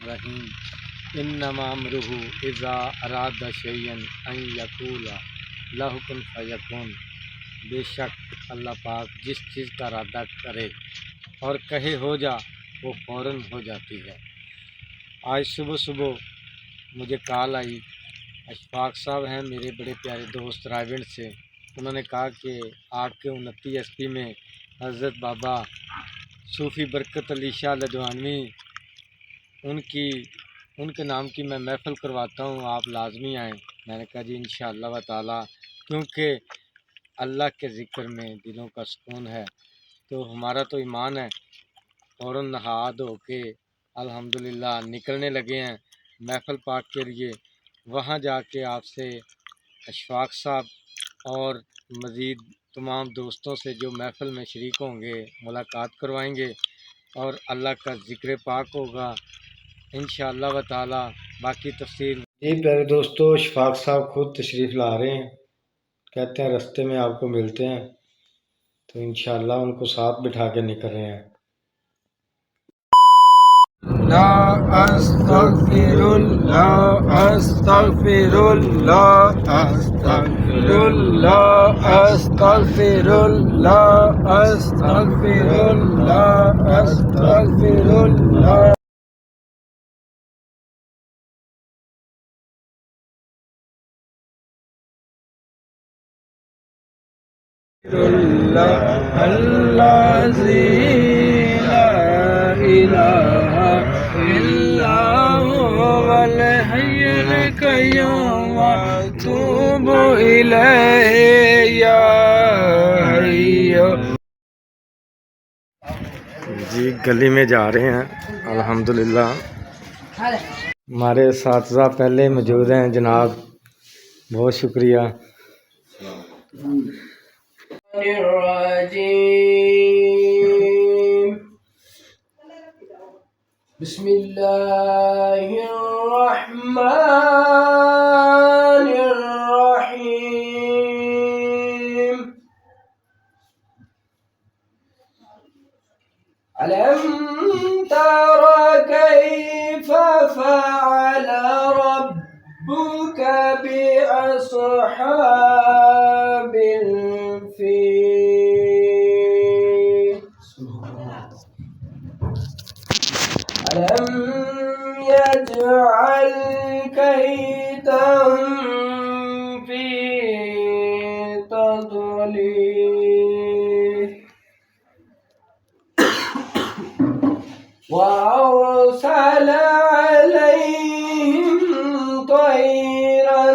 الرحیم انما امرہ اذا اراد شیئا ان یقول لہ کن فیکون۔ بے شک اللہ پاک جس چیز کا ارادہ کرے اور کہے ہو جا وہ فوراً ہو جاتی ہے۔ آج صبح صبح مجھے کال آئی، اشفاق صاحب ہیں میرے بڑے پیارے دوست رائیونڈ سے، انہوں نے کہا کہ آپ کے 29 ایس پی میں حضرت بابا صوفی برکت علی شاہ لدھوانوی ان کے نام کی میں محفل کرواتا ہوں، آپ لازمی آئیں۔ میں نے کہا جی انشاءاللہ و تعالی، کیونکہ اللہ کے ذکر میں دلوں کا سکون ہے، تو ہمارا تو ایمان ہے۔ فوراً نہا دھو کے الحمدللہ نکلنے لگے ہیں محفل پاک کے لیے۔ وہاں جا کے آپ سے اشفاق صاحب اور مزید تمام دوستوں سے جو محفل میں شریک ہوں گے ملاقات کروائیں گے اور اللہ کا ذکر پاک ہوگا انشاءاللہ و تعالی۔ باقی تفصیل جی پیارے دوستو، اشفاق صاحب خود تشریف لا رہے ہیں، کہتے ہیں رستے میں آپ کو ملتے ہیں، تو انشاءاللہ ان کو ساتھ بٹھا کے نکل رہے ہیں۔ لا استغفر اللہ استغفر اللہ استغفر اللہ استغفر اللہ استغفر اللہ استغفر اللہ۔ الذي لا إله إلا هو الحي القيوم وأتوب إليه يا حي۔ جی گلی میں جا رہے ہیں الحمدللہ، ہمارے اساتذہ پہلے موجود ہیں جناب، بہت شکریہ۔ الرجیم بسم اللہ الرحمن الرحیم۔ ألم تر كيف فعل ربك بأصحاب الفيل؟ ألم يجعل كيدهم في تضليل وأرسل عليهم طيرا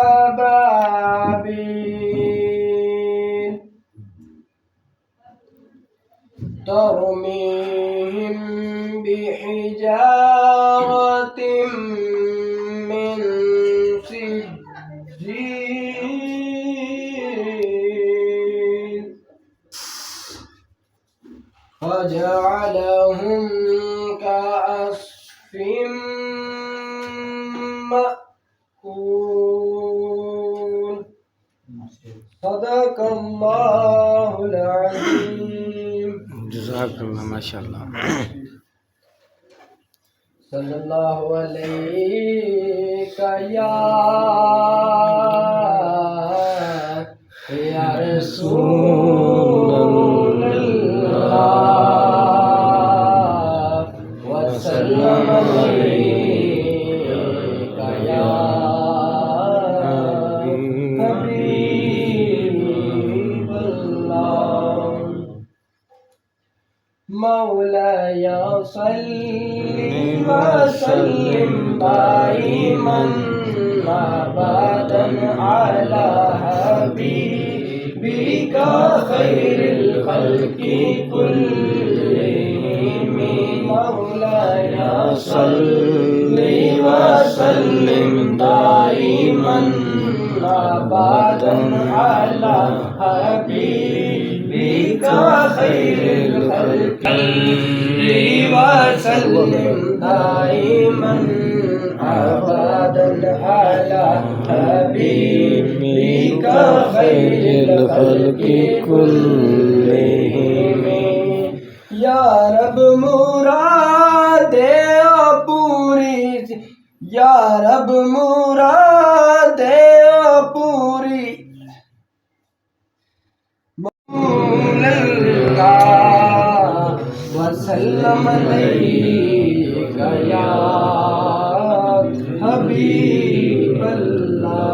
أبابيل ترميهم بحجارة من سجيل فجعلهم كعصف مأكول۔ صدق اللہ العظیم۔ جزاک اللہ، ماشاء اللہ۔ صلی اللہ علیہ یا رسول اللہ وسلم علیک یا حبیب اللہ۔ مولاي صل وسلم دائما ابدا على حبيبك خير الخلق كلهم۔ مولاي صل وسلم دائما ابدا على حبيبك خير الخلق وسلم دائما ابدا على حبيبك خير الخلق كلهم۔ یا رب مراد ابو یا رب مرادیں پوری اللہ وسلم علیک یا حبیب اللہ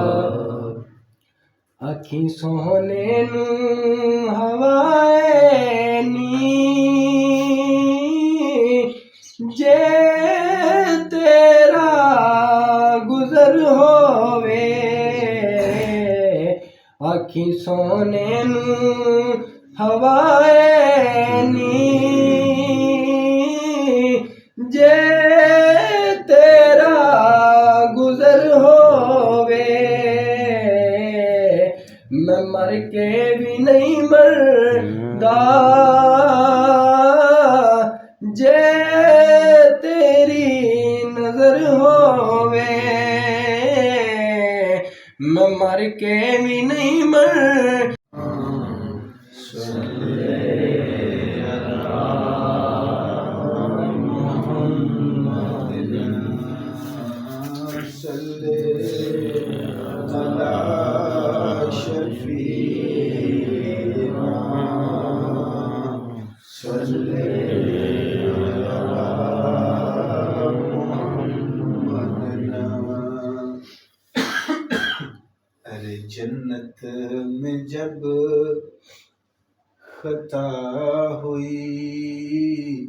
اکھی سونے نو ہوائے نی جے تیرا گزر ہووے اکھی سونے نو ہوائے نی جے تیرا گزر ہووے میں مر کے بھی نہیں مردا جے تیری نظر ہووے میں مر کے بھی نہیں مردا ارے جنت میں جب خطا ہوئی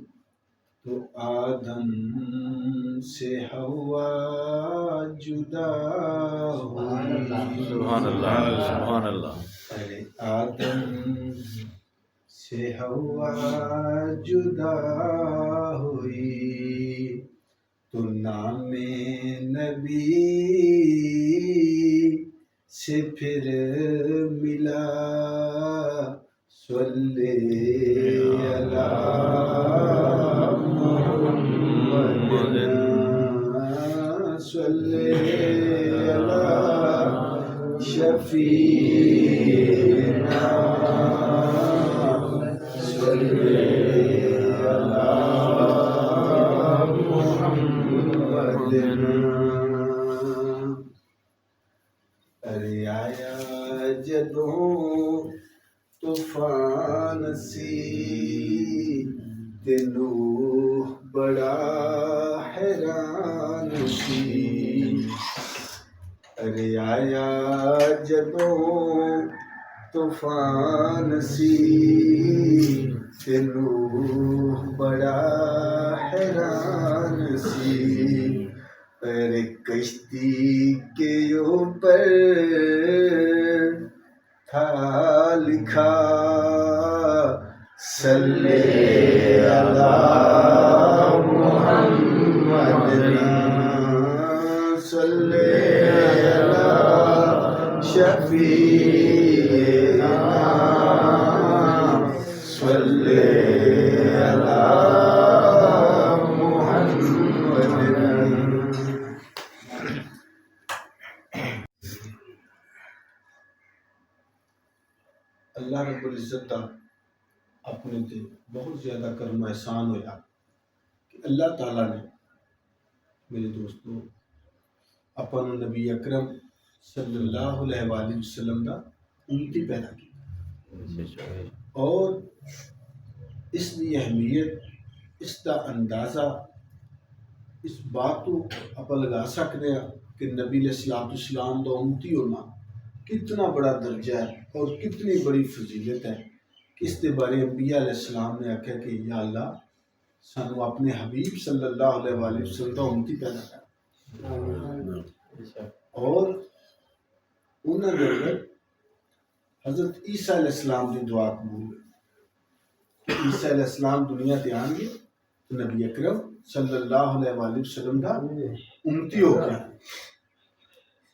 تو آدم سے ہوا جدا ہوئی سبحان اللہ سبحان اللہ ارے آدم سے ہوا جدا ہوئی تو نام نبی سے پھر ملا صلی علی محمد صلی علی شفیعنا صلی علی محمد ارے آیا جدوں طوفان سی تے نوح بڑا حیران سی ارے آیا جدوں طوفان سی تے نوح بڑا حیران سی ارے کشتی کے اوپر تھا لکھا صلی علی محمد صلی علی شفیعنا صلی علی محمد اللہ رب العزت کا اپنے تے بہت زیادہ کرم و احسان ہویا کہ اللہ تعالیٰ نے میرے دوستو اپن نبی اکرم صلی اللہ علیہ وآلہ وسلم کا امتی پیدا کی اور اس کی اہمیت اس کا اندازہ اس بات کو آپ لگا سکتے ہیں کہ نبی علیہ السلام کا امتی ہونا کتنا بڑا درجہ ہے اور کتنی بڑی فضیلت ہے کہ اس کے بارے انبیاء علیہ السلام نے آکھا کہ یا اللہ سانو اپنے حبیب صلی اللہ علیہ وآلہ وسلم کا امتی پیدا کر اور انہوں نے حضرت عیسیٰ علیہ السلام کی دعا قبول ہوئی کہ عیسیٰ علیہ السلام دنیا تے آن گے تو نبی اکرم صلی اللہ علیہ وآلہ وسلم کا امتی ہو گیا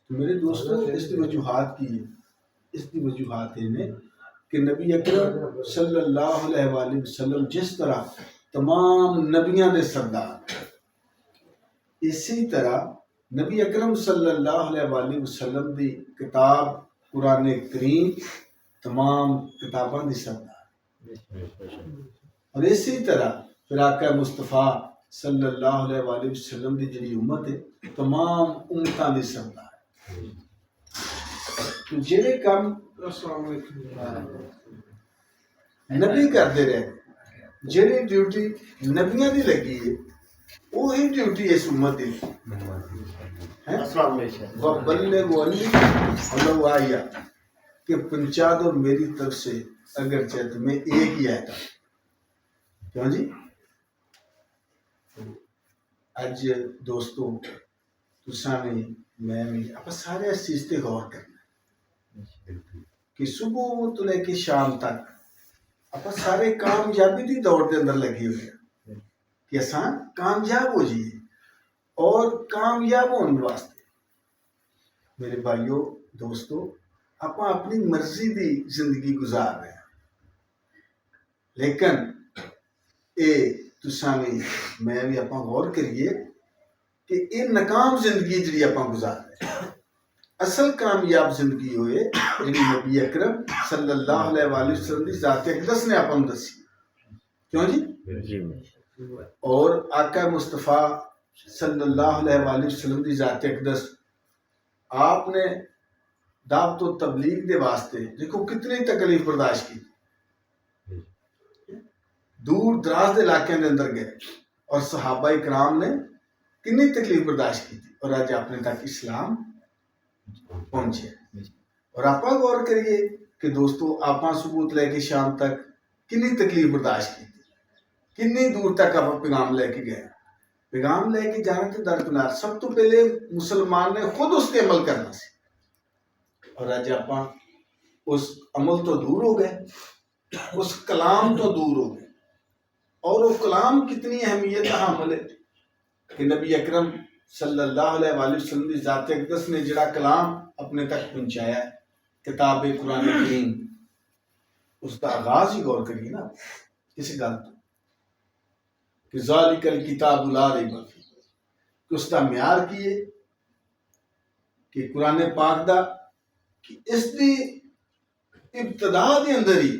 تو میرے دوستوں اس کی وجوہات کی اس کی وجوہات ہیں کہ نبی اکرم صلی اللہ علیہ وآلہ وسلم جس طرح تمام نبیاں دے سردار اسی طرح نبی اکرم صلی اللہ علیہ وآلہ وسلم دی کتاب قرآن کریم تمام کتاباں دی سردار اور اسی طرح پھر آقا مصطفیٰ صلی اللہ علیہ وآلہ وسلم دی جڑی امت ہے تمام امتاں دی سردار ہے۔ تو جڑے کام نبی کردے رہے جڑی ڈیوٹی نبیاں دی لگی ہے وہی ڈیوٹی اس امت دی ہے۔ وَبَلِّغُوا عَنِّي وَلَوْ آیَّةً کہ پہنچا دو میری طرف سے اگرچہ تمہیں ایک ہی آیت ہے۔ کیوں جی؟ اج دوستو تساں بھی میں بھی آپ سارے اس چیز تے غور کرنا کہ صبح تو لے کے شام تک آپ سارے کامیابی دی دوڑ دے اندر لگے ہوئے ہیں کہ اساں کامیاب ہو جائیے اور کامیاب ہونے واسطے میرے بھائیو دوستو آپ اپنی مرضی دی زندگی گزار رہے ہیں لیکن اے تساں بھی میں بھی آپ غور کریے کہ اے ناکام زندگی جڑی آپ گزار رہے ہیں اصل کامیاب زندگی ہوئے جڑی نبی اکرم صلی اللہ علیہ وآلہ وسلم دی ذات اقدس نے آپ کو دسی۔ کیوں جی؟ اور آقا مصطفیٰ صلی اللہ علیہ وآلہ وسلم دی ذات اقدس آپ نے دعوت و تبلیغ دے واسطے دیکھو کتنی تکلیف برداشت کی، دور دراز دے علاقے دے اندر گئے اور صحابہ اکرام نے کتنی تکلیف برداشت کی تھی اور آج اپنے تک اسلام پہنچے۔ اور آپ غور کریے کہ دوستو آپ صبح لے کے شام تک کتنی تکلیف برداشت کی تھی، کتنی دور تک آپ پیغام لے کے گئے۔ پیغام لے کے جانا تو درکنار سب تو پہلے مسلمان نے خود اس پہ عمل کرنا سی اور آج آپ اس عمل تو دور ہو گئے، اس کلام تو دور ہو گئے۔ اور وہ کلام کتنی اہمیت حامل ہے کہ نبی اکرم صلی اللہ علیہ وآلہ وسلم کی ذات اقدس نے جڑا کلام اپنے تک پہنچایا ہے کتاب قرآن کریم، اس کا آغاز ہی غور کریے نا کسی گل تو کہ ذالک الکتاب لا ریب فیہ، کہ اس کا معیار کی ہے کہ قرآن پاک دا کہ اس دی ابتدا دے اندر ہی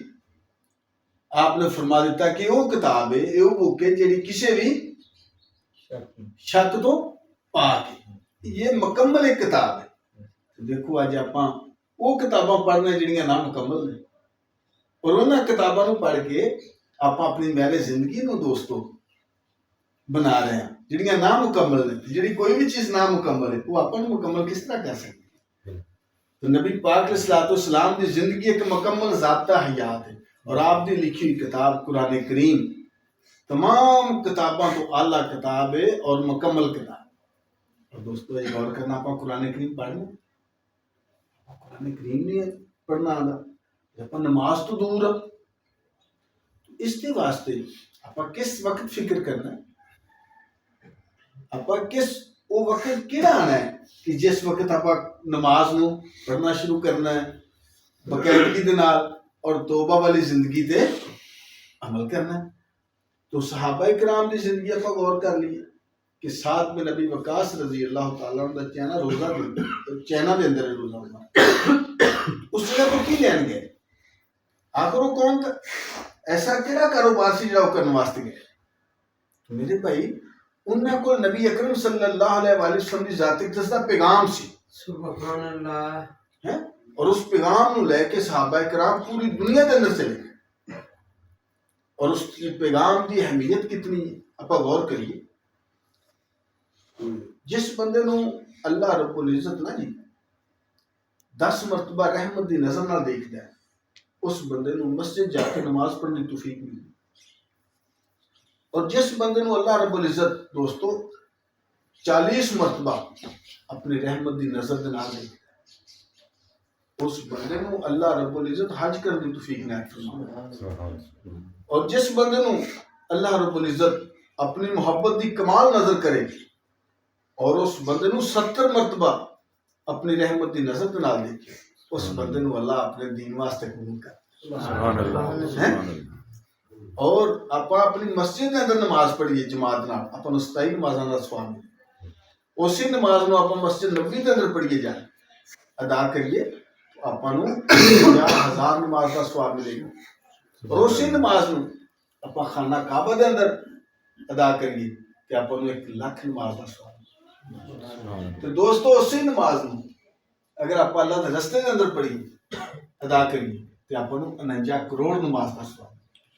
آپ نے فرما دیتا کہ وہ کتاب ہے وہ بک ہے جیڑی کسی بھی شک تو پاک ہے، یہ مکمل ایک کتاب ہے۔ دیکھو آج آپ وہ کتاباں پڑھنے جڑیاں نا مکمل نے اور انہاں کتاباں نو پڑھ کے آپ اپنی محل زندگی نو دوستو بنا رہے ہیں جڑیاں نا مکمل نے، جڑی کوئی بھی چیز نا مکمل ہے وہ آپ مکمل کس طرح کر سکتے ہیں؟ تو نبی پاک علیہ الصلوۃ والسلام کی زندگی ایک مکمل ضابطہ حیات ہے اور آپ دی لکھی ہوئی کتاب قرآن کریم تمام کتاباں تو اعلیٰ کتاب ہے اور مکمل کتاب۔ اور دوستو یہ غور کرنا آپ قرآن کریم پڑھنا، قرآن کریم نہیں پڑھنا آتا، آپ نماز تو دور ہے، اس کے واسطے آپ کس وقت فکر کرنا ہے، آپ کس وہ وقت کہڑا آنا ہے کہ جس وقت آپ نماز نو پڑھنا شروع کرنا ہے باقاعدگی دے نال اور توبہ والی زندگی تے عمل کرنا ہے۔ تو صحابہ کرام دی زندگی آپ غور کر لیے کہ ساتھ میں نبی وقاص رضی اللہ تعالیٰ عنہ دا چینہ روزہ چینہ دے اندر روزہ ہونا اس جگہ کو کی لین گئے آخر وہ کون تھا، ایسا کہڑا کاروبار سی جڑا وہ کرنے واسطے گئے؟ تو میرے بھائی انہاں کو نبی اکرم صلی اللہ علیہ وآلہ وسلم کی ذات اقدس دا پیغام سی، سبحان اللہ، اور اس پیغام نو لے کے صحابہ کرام پوری دنیا کے اندر چلے گئے اور اس پیغام کی اہمیت کتنی آپ غور کریے۔ جس بندے نو اللہ رب العزت نا جی 10 مرتبہ رحمت دی نظر نہ دیکھتا ہے اس بندے نو مسجد جا کے نماز پڑھنے کی توفیق ملی، اور جس بندے نو اللہ رب العزت دوستو 40 مرتبہ اپنی رحمت دی نظر دے نال دیکھتا ہے اس بندے نو اللہ رب العزت حج کرنے کی توفیق عنایت فرماتا ہے، اور جس بندے نو اللہ رب العزت اپنی محبت دی کمال نظر کرے اور اس بندے نو 70 مرتبہ اپنی رحمت دی نظر دے نال دیکھے اس بندے نو اللہ اپنے دین واسطے قبول کر۔ سبحان اللہ، سبحان اللہ۔ اور آپ اپنی مسجد کے اندر نماز پڑھیے جماعت نال آپ نو 27 نمازاں دا ثواب ملے، اسی نماز نو آپ مسجد نبوی کے اندر پڑھیے جائیں ادا کریے آپ 50,000 نماز کا ثواب ملے گا، اور اسی نماز نو آپ خانہ کعبہ دے اندر ادا کریے کہ ਤੇ ਆਪਾਂ ਨੂੰ 1 ਲੱਖ ਨਮਾਜ਼ ਦਾ ਸਵਾਬ। ਤੇ ਦੋਸਤੋ ਉਸੇ ਨਮਾਜ਼ ਨੂੰ ਅਗਰ ਆਪਾਂ ਅੱਲਾਹ ਦੇ ਰਸਤੇ ਦੇ ਅੰਦਰ ਪੜ੍ਹੀ ਅਦਾ ਕਰੀਏ ਤੇ ਆਪਾਂ ਨੂੰ 49 ਕਰੋੜ ਨਮਾਜ਼ ਦਾ ਸਵਾਬ।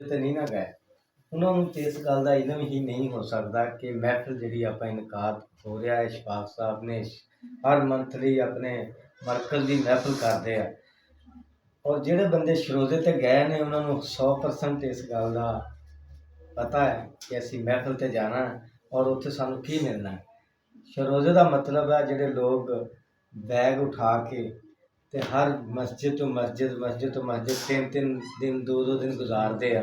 ਤੇ ਨਹੀਂ ਨਾ ਗਏ ਉਹਨਾਂ ਨੂੰ ਤੇ ਇਸ ਗੱਲ ਦਾ ਇਲਮ ਹੀ ਨਹੀਂ ਹੋ ਸਕਦਾ ਕਿ ਮਹਿਫਿਲ ਜਿਹੜੀ ਆਪਾਂ ਇਨਕਾਦ ਹੋ ਰਿਹਾ ਹੈ, ਇਸ਼ਫਾਕ ਸਾਹਿਬ ਨੇ ਹਰ ਮੰਥਲੀ ਆਪਣੇ ਮਰਕਜ਼ ਦੀ ਮਹਿਫਿਲ ਕਰਦੇ ਆ, ਔਰ ਜਿਹੜੇ ਬੰਦੇ ਸ਼ਰੋਜ਼ੇ ਤੇ ਗਏ ਨੇ ਉਹਨਾਂ ਨੂੰ 100% ਇਸ ਗੱਲ ਦਾ ਪਤਾ ਹੈ ਕਿ ਅਸੀਂ ਮਹਿਫਿਲ ਤੇ ਜਾਣਾ ਔਰ ਉੱਥੇ ਸਾਨੂੰ ਕੀ ਮਿਲਣਾ ਹੈ। ਸ਼ਰੋਜ਼ੇ ਦਾ ਮਤਲਬ ਹੈ ਜਿਹੜੇ ਲੋਕ ਬੈਗ ਉਠਾ ਕੇ ਤੇ ਹਰ ਮਸਜਿਦ ਤੋਂ ਮਸਜਿਦ 3 ਦਿਨ 2 ਦਿਨ ਗੁਜ਼ਾਰਦੇ ਆ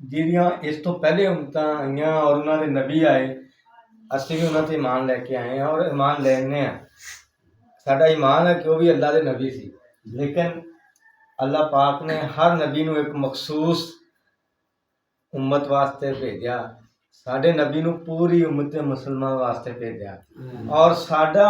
ਜਿਹੜੀਆਂ ਇਸ ਤੋਂ ਪਹਿਲੇ ਉਮਤਾਂ ਆਈਆਂ ਔਰ ਉਹਨਾਂ ਦੇ ਨਬੀ ਆਏ, ਅਸੀਂ ਵੀ ਉਹਨਾਂ 'ਤੇ ਈਮਾਨ ਲੈ ਕੇ ਆਏ ਹਾਂ ਔਰ ਈਮਾਨ ਲੈਂਦੇ ਹਾਂ। ਸਾਡਾ ਈਮਾਨ ਹੈ ਕਿ ਉਹ ਵੀ ਅੱਲਾ ਦੇ ਨਬੀ ਸੀ, ਲੇਕਿਨ ਅੱਲਾਹ ਪਾਕ ਨੇ ਹਰ ਨਬੀ ਨੂੰ ਇੱਕ ਮਖਸੂਸ ਉਮਤ ਵਾਸਤੇ ਭੇਜਿਆ। ਸਾਡੇ ਨਬੀ ਨੂੰ ਪੂਰੀ ਉਮਤ ਮੁਸਲਮਾਨ ਵਾਸਤੇ ਭੇਜਿਆ, ਔਰ ਸਾਡਾ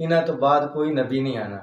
ਇਹਨਾਂ ਤੋਂ ਬਾਅਦ ਕੋਈ ਨਬੀ ਨਹੀਂ ਆਣਾ।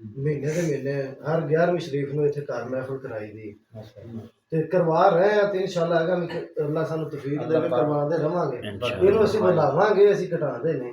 ਮਹੀਨੇ ਦੇ ਮਹੀਨੇ ਹਰ 11ਵੀਂ ਸ਼ਰੀਫ ਨੂੰ ਇੱਥੇ ਘਰ ਮਹਿਫਲ ਕਰਾਈ ਦੀ ਤੇ ਕਰਵਾ ਰਹੇ ਆ ਤੇ ਇਨਸ਼ਾਅੱਲਾ ਅਗਮ ਅੱਲਾਹ ਸਾਨੂੰ ਤੌਫੀਕ ਦੇਵੇ ਕਰਵਾਉਂਦੇ ਰਵਾਂਗੇ ਇਹਨੂੰ ਅਸੀਂ ਵਧਾਵਾਂਗੇ ਅਸੀਂ ਘਟਾਉਂਦੇ ਨਹੀਂ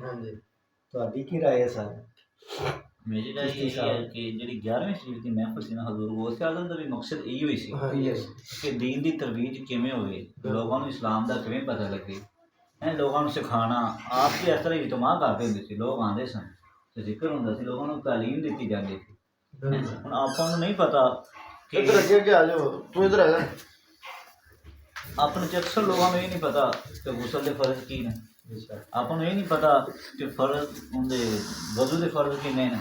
ਹਾਂਜੀ ਤੁਹਾਡੀ ਕੀ ਰਾਏ ਹੈ ਸਰ? ਮੇਰੀ ਰਾਏ ਇਹ ਹੈ ਕਿ ਜਿਹੜੀ 11ਵੀਂ ਸ਼ਰੀਫ ਦੀ ਮਹਿਫਲ ਸੀ ਨਾ ਹਜ਼ੂਰ ਗੌਸ ਆਜ਼ਮ ਦਾ ਵੀ ਮਕਸਦ ਇਹੋ ਹੀ ਸੀ ਹਾਂਜੀ ਕਿ ਦੀਨ ਦੀ ਤਰਵੀਜ ਕਿਵੇਂ ਹੋਵੇ, ਲੋਕਾਂ ਨੂੰ ਇਸਲਾਮ ਦਾ ਕਿਵੇਂ ਪਤਾ ਲੱਗੇ, ਲੋਕਾਂ ਨੂੰ ਸਿਖਾਉਣਾ। ਆਪ ਵੀ ਇਸ ਤਰ੍ਹਾਂ ਹੀ ਇਤਮਾਮ ਕਰਦੇ ਹੁੰਦੇ ਸੀ, ਲੋਕ ਆਉਂਦੇ ਸਨ ਤੇ ਜ਼ਿਕਰ ਹੁੰਦਾ ਸੀ, ਲੋਕਾਂ ਨੂੰ ਤਾਲੀਮ ਦਿੱਤੀ ਜਾਂਦੀ ਸੀ। ਹੁਣ ਆਪਾਂ ਨੂੰ ਨਹੀਂ ਪਤਾ ਕਿ ਇੱਧਰ ਅੱਗੇ ਅੱਗੇ ਆ ਜਾਓ ਤੂੰ ਇੱਧਰ ਆ ਜਾ ਆਪਣੇ ਚ ਅਕਸਰ ਲੋਕਾਂ ਨੂੰ ਇਹ ਨਹੀਂ ਪਤਾ ਕਿ ਗੁਸਲ ਦੇ ਫਰਜ਼ ਕੀ ਨੇ, ਆਪਾਂ ਨੂੰ ਇਹ ਨਹੀਂ ਪਤਾ ਕਿ ਫਰਜ਼ ਹੁੰਦੇ ਵਜ਼ੂ ਦੇ ਫਰਜ਼ ਕਿੰਨੇ ਨੇ,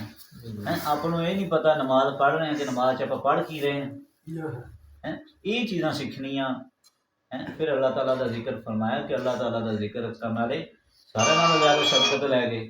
ਆਪਾਂ ਨੂੰ ਇਹ ਨਹੀਂ ਪਤਾ ਨਮਾਜ਼ ਪੜ੍ਹ ਰਹੇ ਹਾਂ ਕਿ ਨਮਾਜ਼ 'ਚ ਆਪਾਂ ਪੜ੍ਹ ਕੀ ਰਹੇ ਹਾਂ। ਇਹ ਚੀਜ਼ਾਂ ਸਿੱਖਣੀਆਂ। ਫਿਰ ਅੱਲਾਹ ਤਾਲਾ ਦਾ ਜ਼ਿਕਰ ਫਰਮਾਇਆ ਕਿ ਅੱਲਾਹ ਤਾਲਾ ਦਾ ਜ਼ਿਕਰ ਕਰਨ ਵਾਲੇ ਸਾਰਿਆਂ ਨਾਲੋਂ ਜ਼ਿਆਦਾ ਸ਼ਬਕਤ ਲੈ ਗਏ।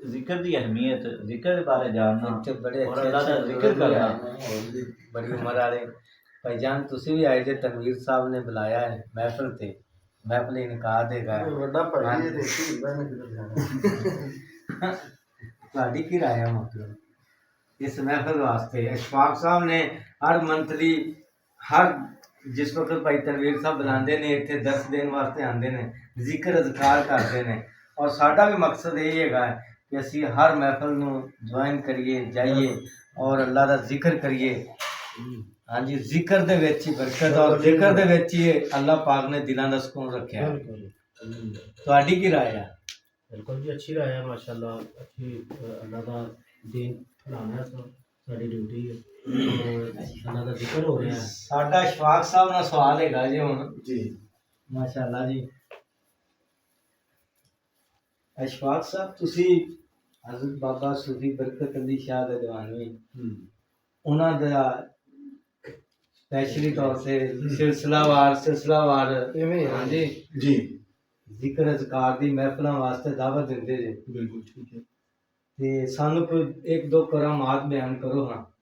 ਜ਼ਿਕਰ ਦੀ ਅਹਿਮੀਅਤ, ਜ਼ਿਕਰ ਦੇ ਬਾਰੇ ਜਾਣਨਾ ਇੱਥੇ ਬੜੇ ਔਰ ਅੱਛੇ ਅੱਲਾਹ ਦਾ ਅੱਛੇ ਜ਼ਿਕਰ ਕਰਨਾ। ਹੋਰ ਵੀ ਬੜੀ ਉਮਰ ਵਾਲੇ ਭਾਈ ਜਾਨ ਤੁਸੀਂ ਵੀ ਆਏ ਜੇ, ਤਨਵੀਰ ਸਾਹਿਬ ਨੇ ਬੁਲਾਇਆ ਹੈ ਮਹਿਫਲ ਤੇ, ਮਹਿਫਲ ਇਨਕਾਰ ਦੇਗਾ। ਵੱਡਾ ਭਾਈ ਇਹ ਦੇਖੀ ਹੁੰਦਾ ਨਾ ਕਿਧਰ ਜਾਣਾ ਤੁਹਾਡੀ ਕੀ ਰਾਏ ਹੈ ਮਤਲਬ ਇਸ ਮਹਿਫਲ ਵਾਸਤੇ? ਅਸ਼ਫਾਕ ਸਾਹਿਬ ਨੇ ਹਰ ਮੰਥਲੀ ਹਰ ਜਿਸ ਵਕਤ ਭਾਈ ਤਨਵੀਰ ਸਾਹਿਬ ਬੁਲਾਉਂਦੇ ਨੇ ਇੱਥੇ ਦਰਸ ਦੇਣ ਵਾਸਤੇ ਆਉਂਦੇ ਨੇ, ਜ਼ਿਕਰ ਅਜ਼ਕਾਰ ਕਰਦੇ ਨੇ, ਔਰ ਸਾਡਾ ਵੀ ਮਕਸਦ ਇਹ ਹੈਗਾ ਕਿ ਅਸੀਂ ਹਰ ਮਹਿਫਲ ਨੂੰ ਜੁਆਇਨ ਕਰੀਏ, ਜਾਈਏ ਔਰ ਅੱਲਾ ਦਾ ਜ਼ਿਕਰ ਕਰੀਏ। ਹਾਂਜੀ, ਜ਼ਿਕਰ ਦੇ ਵਿੱਚ ਹੀ ਬਰਕਤ, ਔਰ ਜ਼ਿਕਰ ਦੇ ਵਿੱਚ ਹੀ ਅੱਲਾ ਪਾਕ ਨੇ ਦਿਲਾਂ ਦਾ ਸਕੂਨ ਰੱਖਿਆ। ਤੁਹਾਡੀ ਕੀ ਰਾਏ ਹੈ? ਬਿਲਕੁਲ ਜੀ, ਅੱਛੀ ਰਾਏ ਹੈ ਮਾਸ਼ਾਅੱਲਾ। ਅੱਛੀ ਅੱਲਾਹ ਦਾ ਦੀਨ ਫੈਲਾਉਣਾ ਤਾਂ ਸਾਡੀ ਡਿਊਟੀ ਹੈ, ਅੱਲਾਹ ਦਾ ਜ਼ਿਕਰ ਹੋ ਰਿਹਾ ਹੈ। ਸਾਡਾ ਅਸ਼ਫਾਕ ਸਾਹਿਬ ਨਾਲ ਸਵਾਲ ਹੈਗਾ ਜੀ ਹੁਣ। ਜੀ ਮਾਸ਼ਾਅੱਲਾ ਜੀ, ਅਸ਼ਫਾਕ ਸਾਹਿਬ ਤੁਸੀਂ ਹਜ਼ਰਤ ਬਾਬਾ ਸੂਫੀ ਬਰਕਤ ਅਲੀ ਸ਼ਾਹ ਦੇ ਦੀਵਾਨੀ ਉਹਨਾਂ ਦਾ ਸਪੈਸ਼ਲੀ ਤੌਰ ਤੇ ਸਿਲਸਿਲਾਵਾਰ ਇਵੇਂ ਹੀ ਹੈ। ਹਾਂਜੀ ਜੀ ਜ਼ਿਕਰ ਅਜ਼ਕਾਰ ਦੀ ਮਹਿਫਲਾਂ ਵਾਸਤੇ ਦਾਵਤ ਦਿੰਦੇ ਜੇ, ਬਿਲਕੁਲ ਠੀਕ ਹੈ ਤੇ ਸਾਨੂੰ ਕੋਈ ਇੱਕ ਦੋ ਕਰਾਮਾਤ ਬਿਆਨ ਕਰੋ। ਹਾਂ,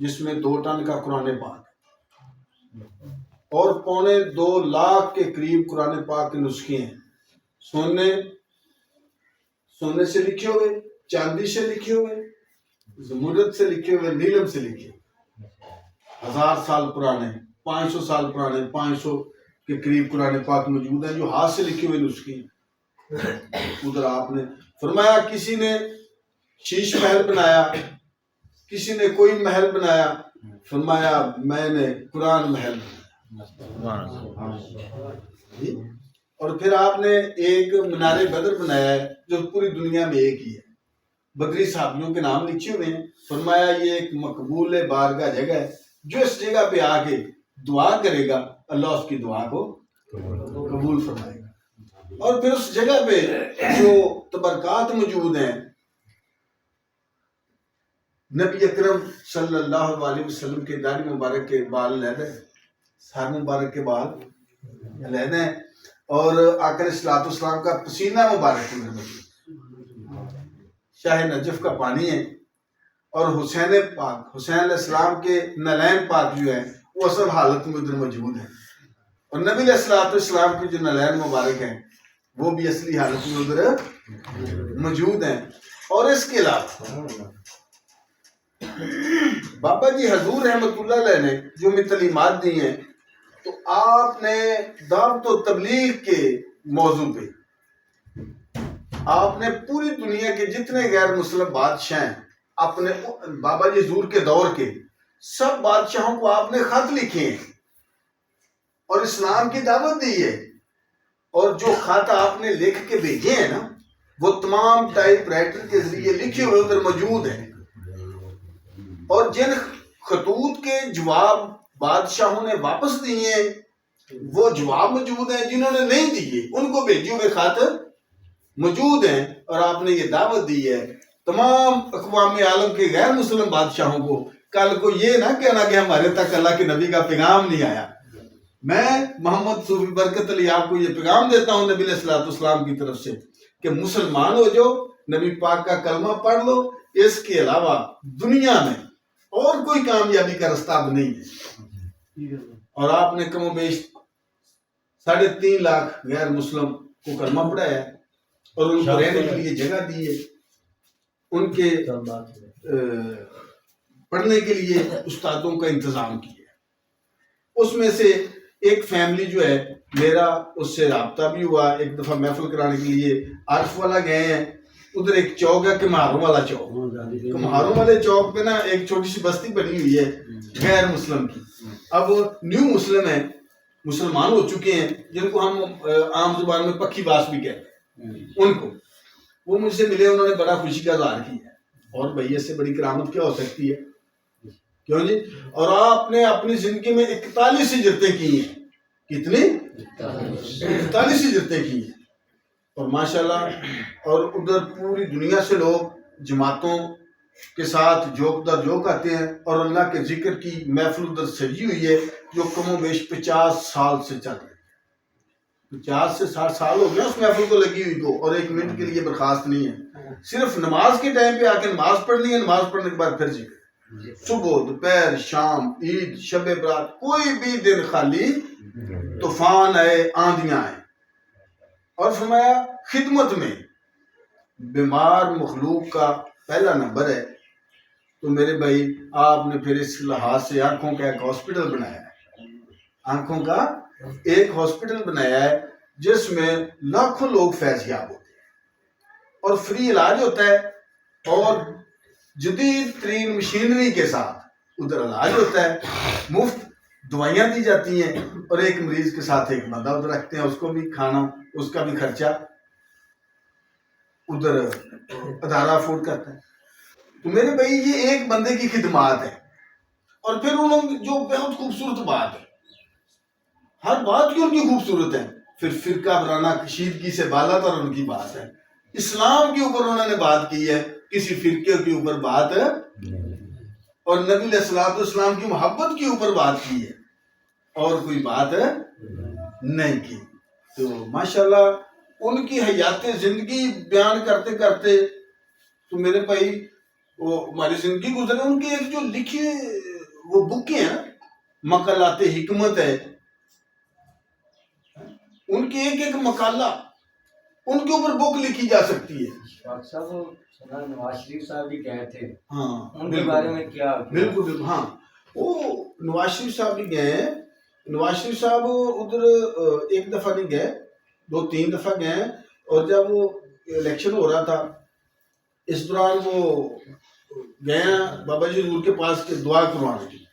جس میں 2 ٹن کا قرآن پاک ہے اور 2.25 لاکھ کے قریب قرآن پاک کے نسخے ہیں. سونے سے لکھے ہوئے، چاندی سے لکھے ہوئے، زمرد سے لکھے ہوئے، نیلم سے لکھے ہوئے، 1000 سال پرانے، 500 سال پرانے، 500 کے قریب قرآن پاک موجود ہیں جو ہاتھ سے لکھے ہوئے نسخے ہیں. ادھر آپ نے فرمایا کسی نے شیش محل بنایا، کسی نے کوئی محل بنایا، فرمایا میں نے قرآن محل بنایا. اور پھر آپ نے ایک منار بدر بنایا ہے جو پوری دنیا میں ایک ہی ہے، بدری صحابیوں کے نام لکھے ہوئے ہیں. فرمایا یہ ایک مقبول بارگاہ جگہ ہے، جو اس جگہ پہ آ کے دعا کرے گا اللہ اس کی دعا کو قبول فرمائے گا. اور پھر اس جگہ پہ جو تبرکات موجود ہیں، نبی اکرم صلی اللہ علیہ وسلم کے داڑھی مبارک کے بال علیحدہ ہیں، سر مبارک کے بال علیحدہ ہیں، اور آقا علیہ السلام کا پسینہ مبارک شاہ نجف کا پانی ہے، اور حسین پاک، حسین علیہ السلام کے نلین پاک جو ہیں وہ اصل حالت میں ادھر موجود ہیں، اور نبی علیہ السلام کے جو نلین مبارک ہیں وہ بھی اصلی حالت میں ادھر موجود ہیں. اور اس کے علاوہ بابا جی حضور رحمت اللہ علیہ نے جو ہمیں تعلیمات دی ہیں، تو آپ نے دعوت و تبلیغ کے موضوع پہ آپ نے پوری دنیا کے جتنے غیر مسلم بادشاہ ہیں، اپنے بابا جی حضور کے دور کے سب بادشاہوں کو آپ نے خط لکھے ہیں اور اسلام کی دعوت دی ہے. اور جو خط آپ نے لکھ کے بھیجے ہیں نا، وہ تمام ٹائپ رائٹر کے ذریعے لکھے ہوئے ادھر موجود ہیں. اور جن خطوط کے جواب بادشاہوں نے واپس دیے ہیں وہ جواب موجود ہیں، جنہوں نے نہیں دیے ان کو بھیجے ہوئے خط موجود ہیں. اور آپ نے یہ دعوت دی ہے تمام اقوام عالم کے غیر مسلم بادشاہوں کو، کل کو یہ نہ کہنا کہ ہمارے تک اللہ کے نبی کا پیغام نہیں آیا. میں محمد صوفی برکت علی آپ کو یہ پیغام دیتا ہوں نبی علیہ السلام کی طرف سے کہ مسلمان ہو جو، نبی پاک کا کلمہ پڑھ لو، اس کے علاوہ دنیا میں اور کوئی کامیابی کا رستہ اب نہیں ہے. اور آپ نے کم و بیش 3.5 لاکھ غیر مسلم کو کلمہ پڑھایا ہے اور ان کو رہنے کے لیے جگہ دی ہے، ان کے پڑھنے کے لیے استادوں کا انتظام کیا ہے. اس میں سے ایک فیملی جو ہے میرا اس سے رابطہ بھی ہوا، ایک دفعہ محفل کرانے کے لیے عارف والا گئے ہیں. ادھر ایک چوک ہے کمہاروں والا چوک، کمہاروں والے چوک پہ نا ایک چھوٹی سی بستی بنی ہوئی ہے غیر مسلم کی. اب نیو مسلم ہیں، مسلمان ہو چکے ہیں، جن کو ہم عام زبان میں پکی باس بھی کہتے ہیں. ان کو وہ مجھ سے ملے، انہوں نے بڑا خوشی کا اظہار کیا ہے. اور بھئی اس سے بڑی کرامت کیا ہو سکتی ہے، کیوں جی؟ اور آپ نے اپنی زندگی میں 41 ہجرتیں کی ہیں. کتنی؟ 41 ہجرتیں کی ہیں. اور ماشاءاللہ اور ادھر پوری دنیا سے لوگ جماعتوں کے ساتھ جوک در جوک آتے ہیں، اور اللہ کے ذکر کی محفل ادھر سجی ہوئی ہے جو کم و بیش 50 سال سے چل رہی ہے. 50 سے 60 سال ہو گیا اس محفل کو لگی ہوئی کو، اور 1 منٹ کے لیے برخاست نہیں ہے. صرف نماز کے ٹائم پہ آ کے نماز پڑھ لی ہے، نماز پڑھنے کے بعد پھر ذکر، صبح دوپہر شام عید شب برات، کوئی بھی دن خالی، طوفان آئے آندیاں آئے. اور فرمایا خدمت میں بیمار مخلوق کا پہلا نمبر ہے. تو میرے بھائی آپ نے پھر اس لحاظ سے آنکھوں کا ایک ہاسپٹل بنایا ہے، آنکھوں کا ایک ہاسپٹل بنایا ہے جس میں لاکھوں لوگ فیض یاب ہوتے ہیں اور فری علاج ہوتا ہے، اور جدید ترین مشینری کے ساتھ ادھر علاج ہوتا ہے، مفت دوائیاں دی جاتی ہیں، اور ایک مریض کے ساتھ ایک بندہ ادھر رکھتے ہیں، اس کو بھی کھانا، اس کا بھی خرچہ ادھر ادارہ افورڈ کرتا ہے. تو میرے بھائی یہ ایک بندے کی خدمات ہے. اور پھر انہوں نے جو بہت خوبصورت بات ہے، ہر بات کی ان کی خوبصورت ہے. پھر فرقہ وارانہ کشیدگی سے بالا تر ان کی بات ہے. اسلام کے اوپر انہوں نے بات کی ہے، کسی فرقے کے اوپر بات ہے، اور نبی علیہ السلام کی محبت کے اوپر بات کی ہے، اور کوئی بات نہیں کی. تو ماشاءاللہ ان کی حیات زندگی بیان کرتے کرتے تو میرے بھائی وہ ہماری زندگی گزرے، ان کے ایک جو لکھے وہ بکیں ہیں مقالات حکمت ہے، ان کے ایک ایک مقالہ ان کے اوپر بک لکھی جا سکتی ہے. ڈاکٹر صاحب وہ سنا نواز شریف صاحب بھی گئے تھے، ہاں ان کے بارے میں کیا؟ بالکل بالکل. ہاں وہ نواز شریف صاحب بھی گئے ہیں. نواز شریف صاحب ادھر ایک دفعہ نہیں گئے، 2-3 دفعہ گئے ہیں. اور جب وہ الیکشن ہو رہا تھا اس دوران وہ گئے ہیں بابا جی حضور کے پاس کے دعا کروانے کی.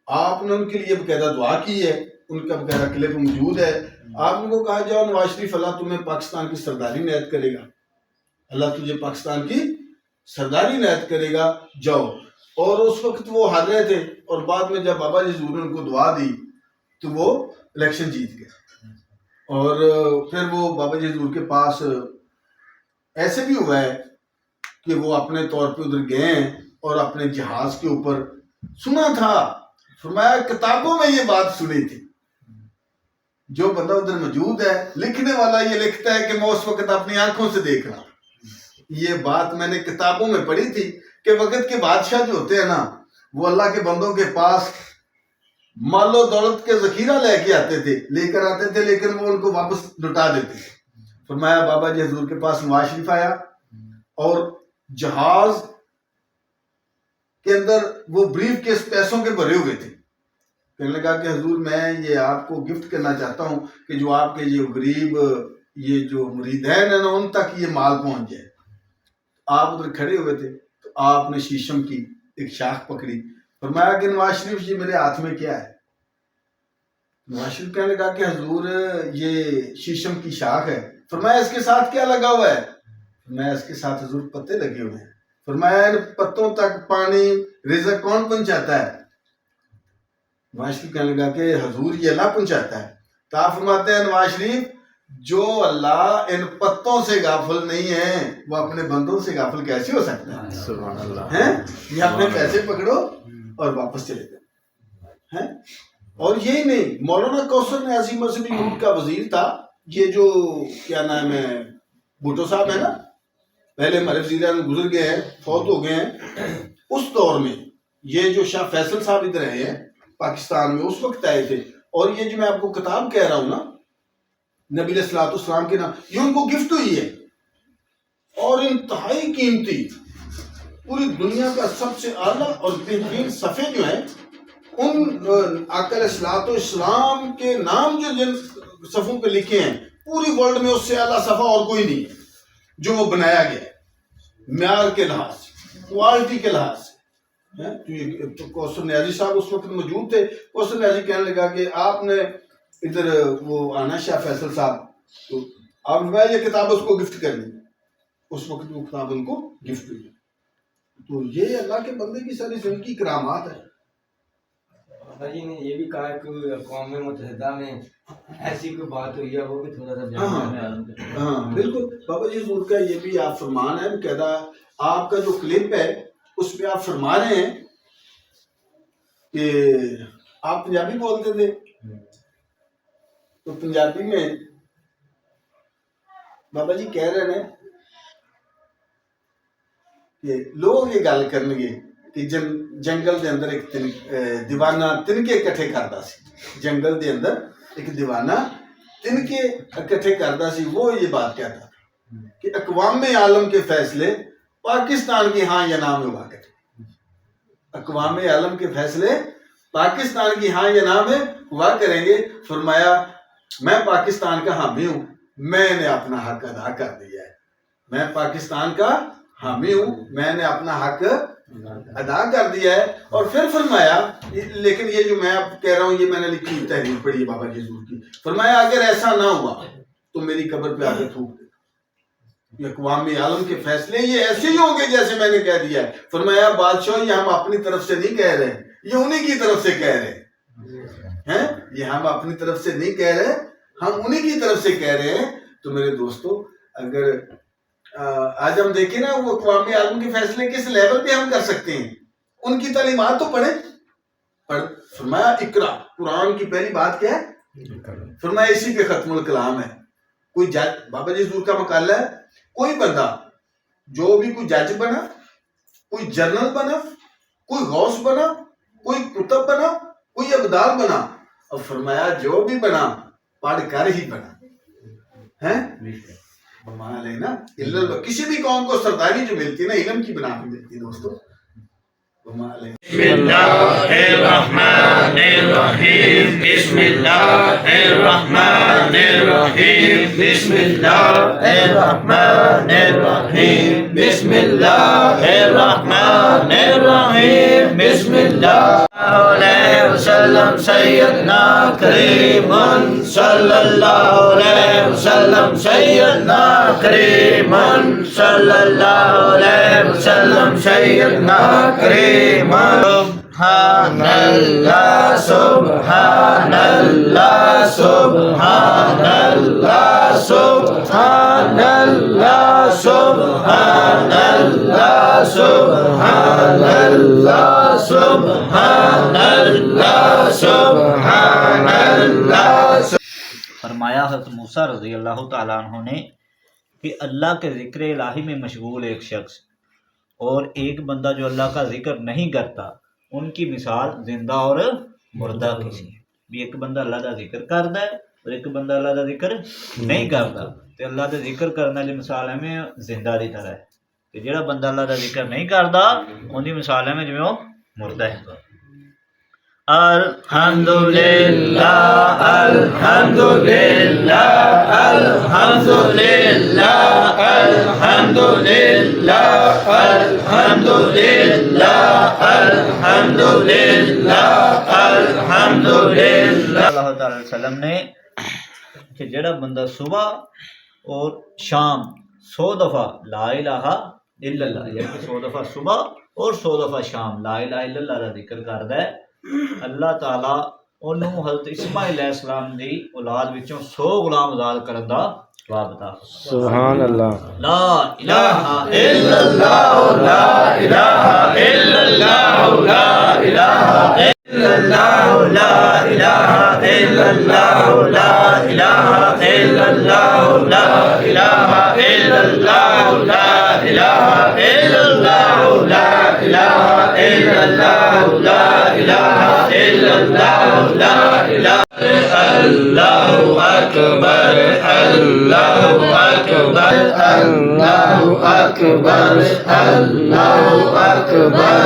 آپ نے ان کے لیے باقاعدہ دعا کی ہے، ان کا باقاعدہ کلپ موجود ہے. آپ نے کو کہا جاؤ نواز شریف اللہ تمہیں پاکستان کی سرداری عنایت کرے گا، اللہ تجھے پاکستان کی سرداری عنایت کرے گا، جاؤ. اور اس وقت وہ ہار رہے تھے، اور بعد میں جب بابا جی حضور نے ان کو دعا دی تو وہ الیکشن جیت گئے. اور پھر وہ بابا جی حضور کے پاس ایسے بھی ہوا ہے کہ وہ اپنے طور پہ ادھر گئے ہیں اور اپنے جہاز کے اوپر سنا تھا. فرمایا کتابوں میں یہ بات سنی تھی. جو بندہ ادھر موجود ہے، لکھنے والا یہ لکھتا ہے کہ میں اس وقت اپنی آنکھوں سے دیکھ رہا ہوں. یہ بات میں نے کتابوں میں پڑھی تھی کہ وقت کے بادشاہ جو ہوتے ہیں نا، وہ اللہ کے بندوں کے پاس مال و دولت کے ذخیرہ لے کے آتے تھے، لے کر آتے تھے، لیکن وہ ان کو واپس لٹا دیتے تھے. فرمایا بابا جی حضور کے پاس نواز شریف آیا اور جہاز کے اندر وہ بریف کیس پیسوں کے بھرے ہوئے تھے. کہنے لگا کہ حضور میں یہ آپ کو گفٹ کرنا چاہتا ہوں کہ جو آپ کے یہ غریب یہ جو مریدین ہیں نا ان تک یہ مال پہنچ جائے. آپ ادھر کھڑے ہوئے تھے تو آپ نے شیشم کی ایک شاخ پکڑی. فرمایا کہ نواز شریف یہ میرے ہاتھ میں کیا ہے؟ نواز شریف کہنے لگا کہ حضور یہ شیشم کی شاخ ہے. فرمایا اس کے ساتھ کیا لگا ہوا ہے؟ فرمایا اس کے ساتھ حضور پتے لگے ہوئے ہیں. فرمایا ان پتوں تک پانی رزق کون پہنچاتا ہے؟ نواز شریف کہنے لگا کہ حضور یہ اللہ پہنچاتا ہے. تو آپ فرماتے ہیں نواز شریف جو اللہ ان پتوں سے غافل نہیں ہے وہ اپنے بندوں سے غافل کیسے ہو سکتا ہے؟ سبحان اللہ. ہیں یہ اپنے پیسے پکڑو اور واپس چلے جائیں. ہیں اور یہی نہیں، مولانا کوثر نیازی مذہبی ملک کا وزیر تھا. یہ جو کیا نام ہے بھٹو صاحب ہے نا، پہلے ہمارے وزیر اعظم گزر گئے ہیں، فوت ہو گئے ہیں. اس دور میں یہ جو شاہ فیصل صاحب ادھر رہے ہیں پاکستان میں، اس وقت آئے تھے. اور یہ جو میں آپ کو کتاب کہہ رہا ہوں نا نبی علیہ الصلوۃ والسلام کے نام، یہ ان کو گفٹ ہوئی ہے اور انتہائی قیمتی. پوری دنیا کا سب سے اعلیٰ اور بہترین صفحے جو ہیں ان آقا علیہ الصلوۃ والسلام کے نام جو جن صفوں پہ لکھے ہیں، پوری ورلڈ میں اس سے اعلیٰ صفحہ اور کوئی نہیں ہے جو وہ بنایا گیا ہے معیار کے لحاظ سے، کوالٹی کے لحاظ سے. کوثر نیازی صاحب اس وقت موجود تھے. کوثر نیازی کہنے لگا کہ آپ نے ادھر وہ آنا شاہ فیصل صاحب، تو آپ نے یہ کتاب اس کو گفٹ کرنی. اس وقت وہ کتاب ان کو گفٹ ہوئی. تو یہ اللہ کے بندے کی ساری زندگی کرامات ہے. بابا جی نے یہ بھی کہا کہ اقوام متحدہ میں ایسی کوئی بات ہوئی ہے، وہ بھی تھوڑا سا جاننا. ہاں بالکل. بابا جی حضور کا یہ بھی آپ فرمان ہے باقاعدہ. آپ کا جو کلپ ہے اس پہ آپ فرما رہے ہیں کہ آپ پنجابی بولتے تھے، تو پنجابی میں بابا جی کہہ رہے ہیں کہ لوگ یہ گل کرن گے کہ جنگل دے اندر ایک دیوانہ تنکے اکٹھے کرتا سی. جنگل دے اندر ایک دیوانہ تنکے اکٹھے کرتا سی. وہ یہ بات کہتا کہ اقوام عالم کے فیصلے پاکستان کی ہاں یا نہ میں ہوا کرے. اقوام عالم کے فیصلے پاکستان کی ہاں یا نہ میں ہوا کریں گے. فرمایا میں پاکستان کا حامی ہوں، میں نے اپنا حق ادا کر دیا ہے. میں پاکستان کا حامی ہوں، میں نے اپنا حق ادا کر دیا ہے. اور پھر فرمایا، لیکن یہ جو میں اب کہہ رہا ہوں یہ میں نے لکھی تحریر پڑھی ہے بابا جی حضور کی. فرمایا اگر ایسا نہ ہوا تو میری قبر پہ آگے تھوک دے. اقوام عالم کے فیصلے یہ ایسے ہی ہوں گے جیسے میں نے کہہ دیا ہے. فرمایا بادشاہ یہ ہم اپنی طرف سے نہیں کہہ رہے، یہ انہی کی طرف سے کہہ رہے ہیں. یہ ہم اپنی طرف سے نہیں کہہ رہے، ہم انہی کی طرف سے کہہ رہے ہیں. تو میرے دوستو اگر آج ہم دیکھیں نا وہ اقوام عالم کے فیصلے کس لیول پہ ہم کر سکتے ہیں، ان کی تعلیمات تو پڑھیں. فرمایا اقرا، قرآن کی پہلی بات کیا ہے؟ فرمایا اسی پہ ختم الکلام ہے. کوئی جج، بابا جی حضور کا مقالہ ہے، کوئی بندہ جو بھی کوئی جج بنا، کوئی جنرل بنا، کوئی غوث بنا، کوئی کتب بنا, کوئی ابدال بنا, اور فرمایا جو بھی بنا پڑھ کر ہی بنا ہے. فرمایا لینا کسی بھی قوم کو سرداری جو ملتی ہے نا علم کی بنا پہ ملتی ہے دوستو. بسم اللہ الرحمن الرحیم بسم اللہ الرحمن الرحیم بسم اللہ الرحمن الرحیم بسم اللہ الرحمن الرحیم بسم اللہ علیہ وسلم سیدنا کریم صلی اللہ علیہ وسلم سیدنا کریم صلی اللہ علیہ وسلم سیدنا کریم. سبحان اللہ سبحان اللہ سبحان اللہ سبحان اللہ سبحان اللہ سبحان اللہ سبحان اللہ سبحان اللہ. فرمایا حضرت موسیٰ رضی اللہ تعالیٰ عنہ نے کہ اللہ کے ذکر الہی میں مشغول ایک شخص اور ایک بندہ جو اللہ کا ذکر نہیں کرتا, ان کی مثال زندہ اور مردہ کسی ہے. بھی ایک بندہ اللہ کا ذکر کرتا ہے اور ایک بندہ اللہ کا ذکر نہیں کرتا, تو اللہ کا ذکر کرنے والی مثال ہے میں زندہ کی طرح ہے, تو جڑا بندہ اللہ کا ذکر نہیں کرتا ان کی مثال ہے میں جو مردہ ہے. الحمدللہ الحمدللہ الحمدللہ الحمدللہ الحمدللہ الحمدللہ الحمدللہ. اللہ تعالی وسلم نے کہ جڑا بندہ صبح اور شام 100 دفعہ لا الہ الا اللہ, یعنی 100 دفعہ صبح اور 100 دفعہ شام لا الہ الا اللہ کا ذکر کرتا ہے, اللہ تعالیٰ انہوں حضرت اسماعیل علیہ السلام دی اولاد وچوں 100 غلام آزاد کرن دا ثواب عطا. سبحان اللہ. لا الہ الا اللہ لا الہ الا اللہ لا الہ الا اللہ لا الہ الا اللہ لا الہ الا اللہ لا الہ الا اللہ لا الہ الا اللہ لا الہ الا اللہ لا الہ الا اللہ لا الہ اللہ اکبر اللہ اکبر اللہ اکبر اللہ اکبر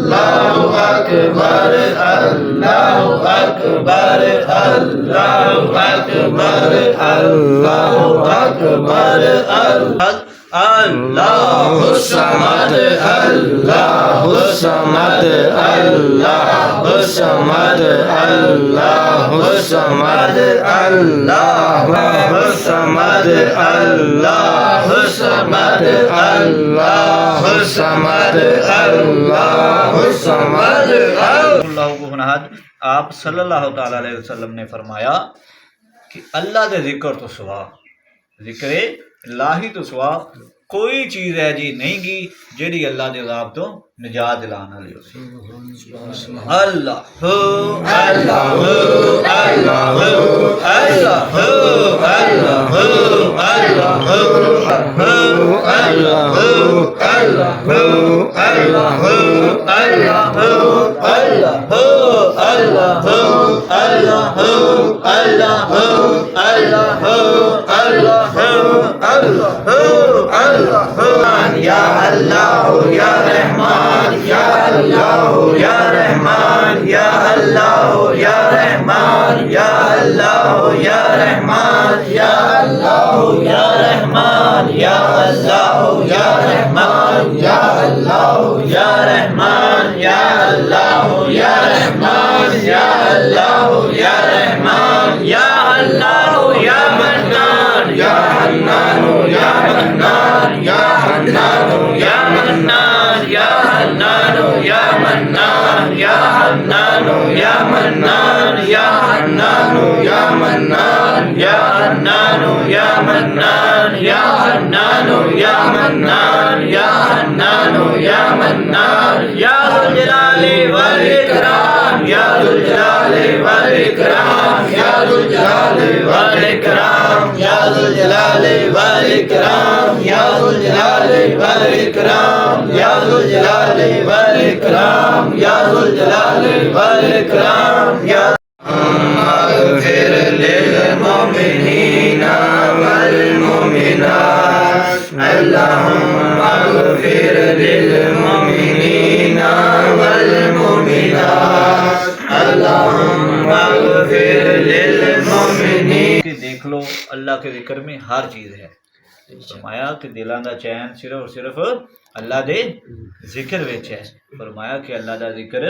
اللہ اکبر اللہ اکبر اللہ اکبر اللہ اکبر. اللہ الصمد اللہ الصمد اللہ الصمد اللہ الصمد اللہ الصمد اللہ الصمد اللہ الصمد اللہ الصمد. اللہ کو نہاد آپ صلی اللہ تعالیٰ علیہ وسلم نے فرمایا کہ اللہ کے ذکر تو سوا, ذکر الہی تو سوا کوئی چیز ہے جی نہیں گی جیڑی اللہ کے عذاب تو نجات دلانے والی ہوسی. اللہ اللہ اللہ اللہ اللہ یا اللہ یا رحمان یا اللہ یا رحمان یا اللہ یا رحمان یا اللہ یا رحمان یا اللہ یا رحمان یا اللہ یا رحمان یا اللہ یا رحمان یا اللہ یا رحمان یا اللہ یا رحمان یا اللہ یا منان یا حنان یا منان یا حنان یا منان یا حنان یا منان یا حنان یا منان یا حنان یا منان یا حنان یا منان یا حنان یا منان یا حنان یا منان یا ذو الجلال والاکرام یا ذو الجلال والاکرام یا ذو الجلال والاکرام یا ذو الجلال الجلال والإكرام يا ذو الجلال والإكرام يا ذو الجلال والإكرام يا ذو الجلال والإكرام يا اغفر للمؤمنين والمؤمنات اللهم اغفر للمؤمنين والمؤمنات اللهم اغفر للمؤمنين کہ دیکھ لو اللہ کے ذکر میں ہر چیز ہے فرمایا کہ دلاں دا چین صرف اور صرف اللہ دے ذکر وچ ہے فرمایا کہ اللہ دا ذکر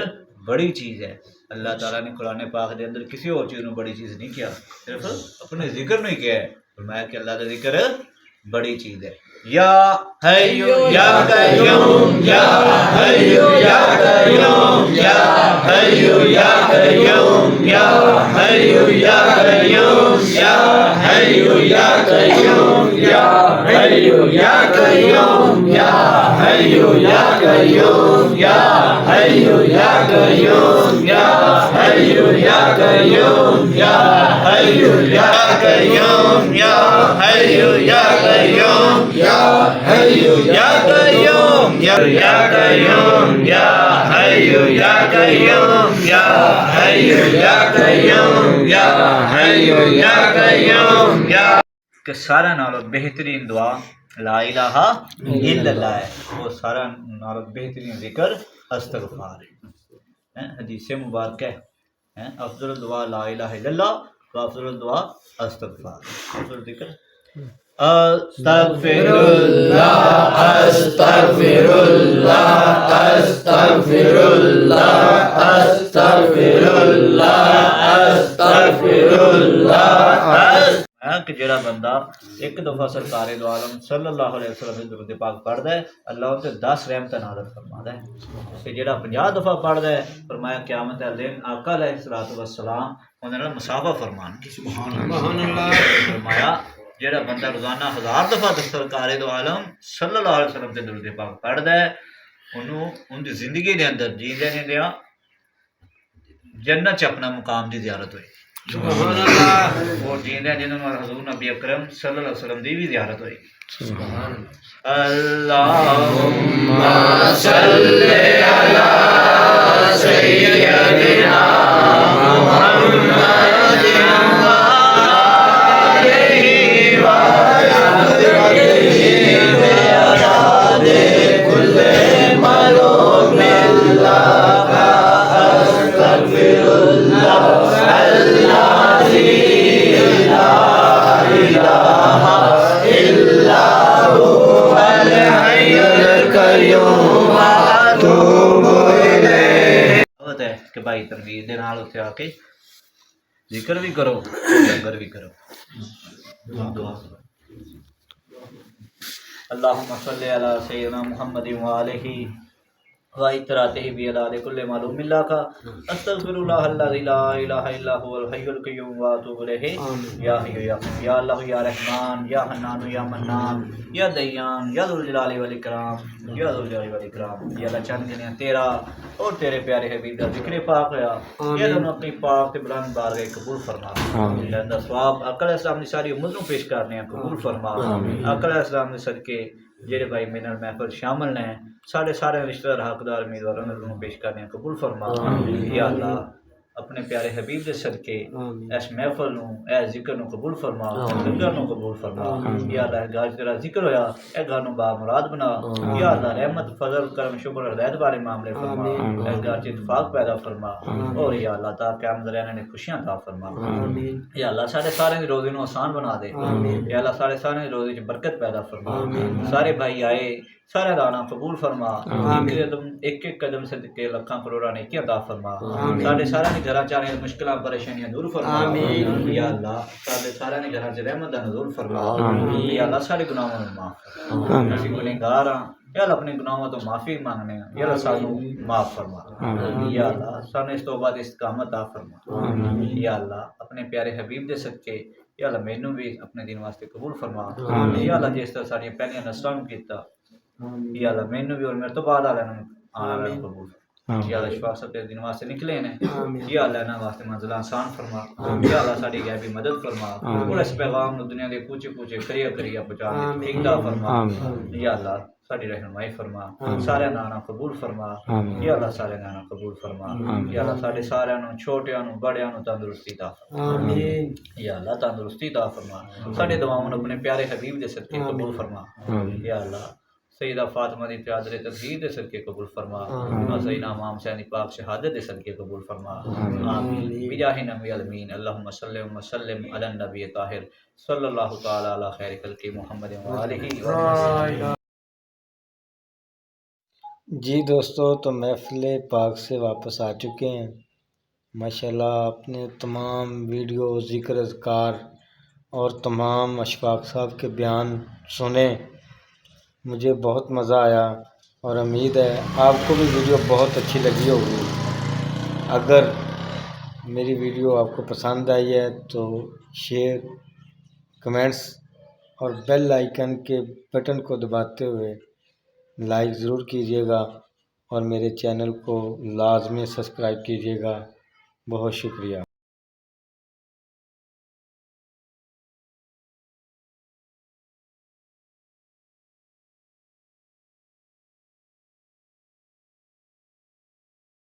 بڑی چیز ہے اللہ تعالیٰ نے قرآن پاک دے اندر کسی اور چیز میں بڑی چیز نہیں کیا صرف اپنے ذکر میں کیا ہے فرمایا کہ اللہ دا ذکر بڑی چیز ہے یا حیو یا قیوم یا حیو یا قیوم یا حیو یا قیوم یا حیو یا قیوم یا حیو یا قیوم یا حیو یا قیوم یا حیو یا قیوم یا حیو یا قیوم یا حیو یا قیوم یا حیو یا قیوم یا حیو یا قیوم یا حیو یا قیوم یا قیوم یا حیو یا قیوم یا حیو یا قیوم یا حیو یا قیوم یا کہ سارا نالو بہترین دعا لا الہ الا اللہ ہے وہ سارا نالو بہترین ذکر استغفار ہے حدیث مبارک ہے افضل الدعا لا الہ الا اللہ و افضل الدعا استغفار افضل ذکر استغفر اللہ استغفر اللہ استغفر اللہ استغفر اللہ استغفر اللہ کہ جڑا بندہ ایک دفعہ سرکار دو عالم صلی اللہ علیہ وسلم کے درود پاک پڑھدا ہے اللہ ان تے 10 رحمتاں نازل فرماتا ہے کہ جڑا 50 دفعہ پڑھدا ہے فرمایا قیامت والے دن آقا علیہ الصلوۃ والسلام انہاں نال مصافحہ فرمان سبحان اللہ فرمایا جڑا بندہ روزانہ 1000 دفعہ سرکار دو عالم صلی اللہ علیہ وسلم کے درود پاک پڑھدا ہے انہوں ان دی زندگی دے اندر جیندے رہندیاں جنت چ اپنا مقام دی زیارت ہوئی سبحان اللہ اور جیندے جنہوں نے حضور نبی اکرم صلی اللہ علیہ وسلم دی بھی زیارت ہوئی سبحان اللہم صلی علی سیدنا محمد کہ بھائی تنویر دے نال اتنے آ کے ذکر بھی کرو لنگر بھی کرو دعا کرو اللہم صلی علی سیدنا محمد وآلہ وَإِتْرَاتِهِ بِيَدَالِ كُلِّ مَعْلُومٍ لَّكَ أَسْتَغْفِرُ اللَّهَ الَّذِي لَا إِلَٰهَ إِلَّا هُوَ الْحَيُّ الْقَيُّومُ وَأَتُوبُ إِلَيْهِ يَا حَيُّ يَا قَيُّومُ يَا اللَّهُ يَا رَحْمَٰنُ يَا حَنَّانُ يَا مَنَّانُ يَا دَيَّانُ يَا ذُو الْجَلَالِ وَالْإِكْرَامِ يَا ذُو الْجَلَالِ وَالْإِكْرَامِ یا اللہ چند گنے تیرا اور تیرے پیارے حبیب دا ذکر پاک ہویا یا اللہ اپنی پاک تے بلند بارگاہ قبول فرما یا اللہ ثواب آقا علیہ السلام نے ساری امت نوں پیش کرنے ہیں قبول فرما آقا علیہ السلام نے صدقے جڑے بھائی میرے نال محفل شامل نے سارے رشتہ دار حقدار امیدواراں نوں پیش کرنے ہیں قبول فرما یا اللہ اپنے پیارے حبیب دے صدقے اس محفل نوں اے ذکر نوں قبول فرما لنگر نوں قبول فرما یا اللہ گھر تیرا ذکر ہویا اے گھر نوں با مراد بنا یا اللہ رحمت فضل کرم شکر ہدایت والے معاملے فرما اے گھر چ اتفاق پیدا فرما اور یا اللہ تا قیامت رہنے نے خوشیاں عطا فرما یا اللہ سارے دی روزی نوں آسان بنا دے یا اللہ سارے دی روزی چ برکت پیدا فرما سارے بھائی آئے سارے دانا قبول فرما ایک قدم صدقے لکھاں کروڑاں نیکیاں عطا فرما سارے دی گھراں چ مشکلاں پریشانیاں دور فرما یا اللہ سارے دی گھراں چ رحمت دا نزول فرما یا اللہ سارے گناہاں نوں معاف فرما اسی گنہگار ہاں یا اللہ اپنے گناہوں تو معافی مانگنے ہیں یا اللہ سانوں معاف فرما یا اللہ سانوں اس توبہ دی استقامت عطا فرما یا اللہ اپنے پیارے حبیب دے صدقے یا اللہ مینوں بھی اپنے دین واسطے قبول فرما یا اللہ جس طرح ساری پہلیاں نسلاں نوں کیتا یا اللہ مینوں بھی اور میرے تو بعد والے نوں قبول یا اللہ شفا صاحب دے دن واسطے نکلے ہیں یا اللہ انہاں واسطے منزل آسان فرما یا اللہ ساڈی غیبی مدد فرما اور اس پیغام نو دنیا دے کوچے کوچے قریہ قریہ پہنچا دے عطا فرما یا اللہ ساڈی رہنمائی فرما سارے نانا قبول فرما یا اللہ سارے نانا قبول فرما یا اللہ ساڈے سارے نو چھوٹیاں نو بڑیاں نو تندرستی عطا فرما یا اللہ تندرستی عطا فرما ساڈے دعاواں نو اپنے پیارے حبیب دے صدقے قبول فرما یا اللہ سیدہ فاطمہ دی پیادر تطہیر دے صدقے قبول فرما اور سیدنا امام حسین پاک شہادت دے صدقے قبول فرما آمین بجاہ نبی الامین اللہم صلی وسلم علی النبی طاہر صلی اللہ تعالی علی خیر خلق محمد وآلہ وسلم. جی دوستو تو محفل پاک سے واپس آ چکے ہیں. ماشاءاللہ آپ نے تمام ویڈیو ذکر اذکار اور تمام اشفاق صاحب کے بیان سنے. مجھے بہت مزہ آیا اور امید ہے آپ کو بھی ویڈیو بہت اچھی لگی ہوگی. اگر میری ویڈیو آپ کو پسند آئی ہے تو شیئر، کمنٹس اور بیل آئیکن کے بٹن کو دباتے ہوئے لائک ضرور کیجیے گا اور میرے چینل کو لازمی سبسکرائب کیجیے گا. بہت شکریہ.